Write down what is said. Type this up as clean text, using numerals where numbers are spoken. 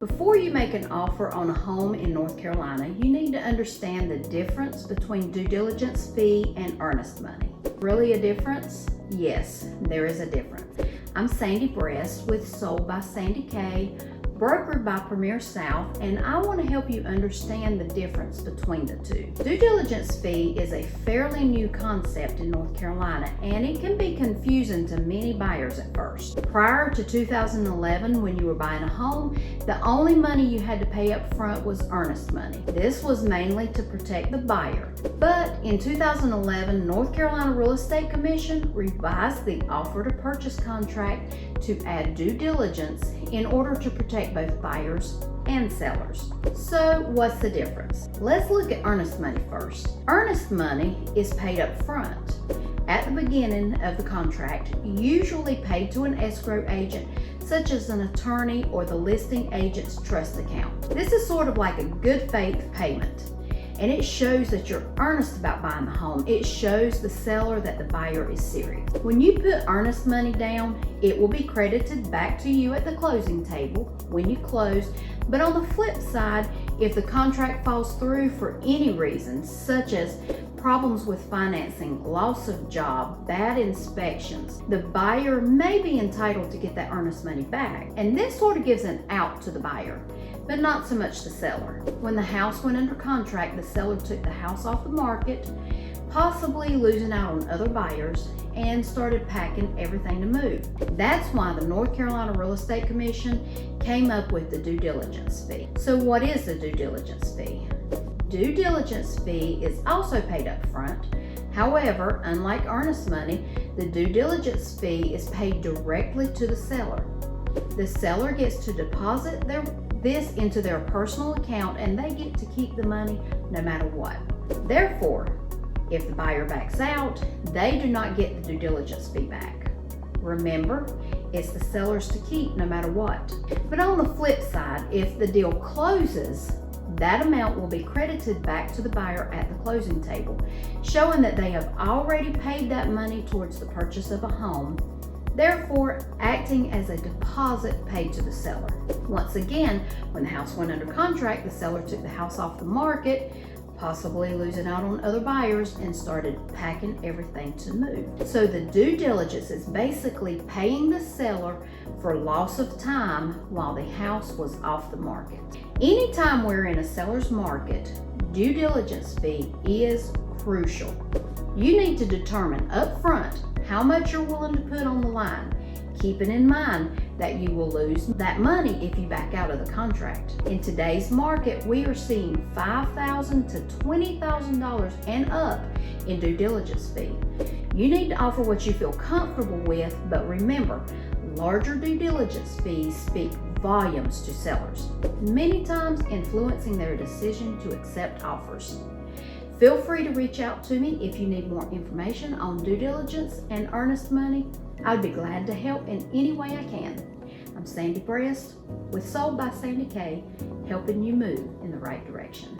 Before you make an offer on a home in North Carolina, you need to understand the difference between due diligence fee and earnest money. Really a difference? Yes, there is a difference. I'm Sandy Brest with Sold by Sandy K, brokered by Premier South, and I want to help you understand the difference between the two. Due diligence fee is a fairly new concept in North Carolina, and it can be confusing to many buyers at first. Prior to 2011, when you were buying a home, the only money you had to pay up front was earnest money. This was mainly to protect the buyer. But in 2011, North Carolina Real Estate Commission revised the offer to purchase contract to add due diligence in order to protect both buyers and sellers. So what's the difference? Let's look at earnest money first. Earnest money is paid up front at the beginning of the contract, usually paid to an escrow agent such as an attorney or the listing agent's trust account. This is sort of like a good faith payment, and it shows that you're earnest about buying the home. It shows the seller that the buyer is serious. When you put earnest money down, it will be credited back to you at the closing table when you close. But on the flip side, if the contract falls through for any reason, such as problems with financing, loss of job, bad inspections, the buyer may be entitled to get that earnest money back. And this sort of gives an out to the buyer, but not so much the seller. When the house went under contract, the seller took the house off the market, possibly losing out on other buyers, and started packing everything to move. That's why the North Carolina Real Estate Commission came up with the due diligence fee. So what is the due diligence fee? Due diligence fee is also paid up front. However, unlike earnest money, the due diligence fee is paid directly to the seller. The seller gets to deposit this into their personal account, and they get to keep the money no matter what. Therefore, if the buyer backs out, they do not get the due diligence fee back. Remember, it's the seller's to keep no matter what. But on the flip side, if the deal closes, that amount will be credited back to the buyer at the closing table, showing that they have already paid that money towards the purchase of a home, therefore acting as a deposit paid to the seller. Once again, when the house went under contract, the seller took the house off the market, possibly losing out on other buyers, and started packing everything to move. So the due diligence is basically paying the seller for loss of time while the house was off the market. Anytime we're in a seller's market, due diligence fee is crucial. You need to determine up front how much you're willing to put on the line, keeping in mind that you will lose that money if you back out of the contract. In today's market, we are seeing $5,000 to $20,000 and up in due diligence fee. You need to offer what you feel comfortable with, but remember, larger due diligence fees speak volumes to sellers, many times influencing their decision to accept offers. Feel free to reach out to me if you need more information on due diligence and earnest money. I'd be glad to help in any way I can. I'm Sandy Brest with Sold by Sandy K, helping you move in the right direction.